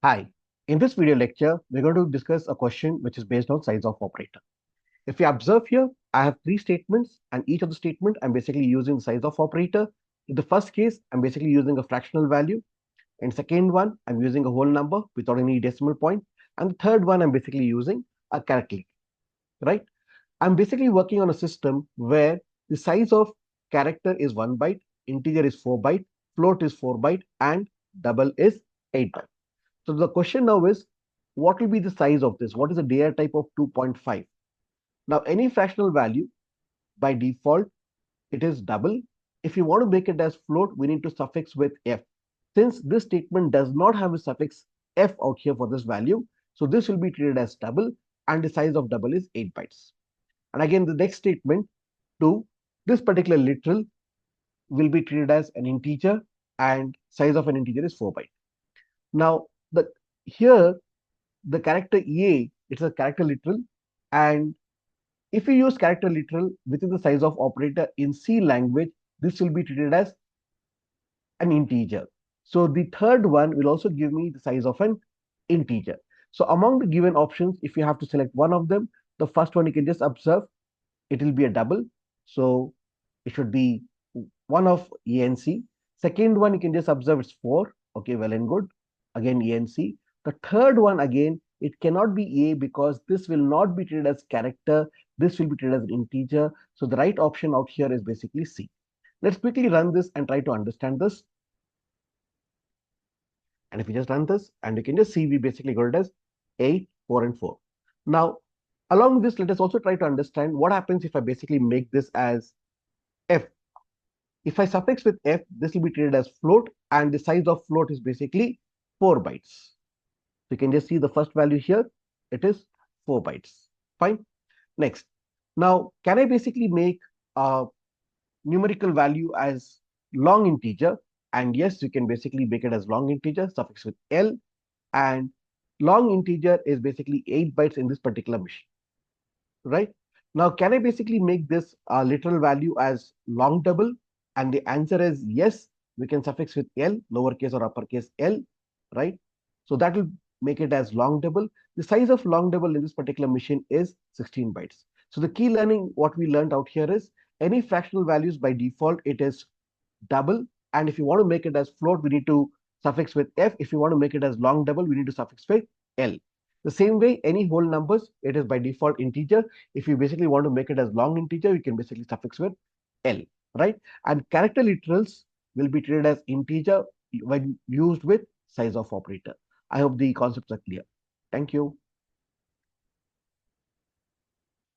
Hi, in this video lecture, we're going to discuss a question which is based on size of operator. If you observe here, I have three statements and each of the statement I'm basically using the size of operator. In the first case, I'm basically using a fractional value. In second one, I'm using a whole number without any decimal point. And the third one, I'm basically using a character, right? I'm basically working on a system where the size of character is 1 byte, integer is 4 byte, float is 4 byte, and double is 8 byte. So the question now is, what will be the size of this? What is the data type of 2.5? Now, any fractional value, by default, it is double. If you want to make it as float, we need to suffix with f. Since this statement does not have a suffix f out here for this value, so this will be treated as double, and the size of double is 8 bytes. And again, the next statement, 2, this particular literal will be treated as an integer, and size of an integer is 4 byte. Now, here the character EA, it's a character literal, and if you use character literal within the size of operator in C language, this will be treated as an integer. So the third one will also give me the size of an integer. So among the given options, if you have to select one of them, the first one you can just observe, it will be a double. So it should be one of ENC. Second one, you can just observe it's 4. Okay, well and good. Again, ENC. The third one, again, it cannot be A because this will not be treated as character. This will be treated as an integer. So the right option out here is basically C. Let's quickly run this and try to understand this. And if you just run this, and you can just see, we basically got it as 8, 4, and 4. Now, along with this, let us also try to understand what happens if I basically make this as F. If I suffix with F, this will be treated as float, and the size of float is basically 4 bytes. So you can just see the first value here, it is 4 bytes. Fine. Next. Now, can I basically make a numerical value as long integer? And yes, you can basically make it as long integer, suffix with L, and long integer is basically 8 bytes in this particular machine, right? Now, can I basically make this literal value as long double? And the answer is yes, we can suffix with L, lowercase or uppercase L, right? So that will make it as long double. The size of long double in this particular machine is 16 bytes. So the key learning, what we learned out here is any fractional values by default, it is double. And if you want to make it as float, we need to suffix with F. If you want to make it as long double, we need to suffix with L. The same way, any whole numbers, it is by default integer. If you basically want to make it as long integer, you can basically suffix with L, right? And character literals will be treated as integer when used with size of operator. I hope the concepts are clear. Thank you.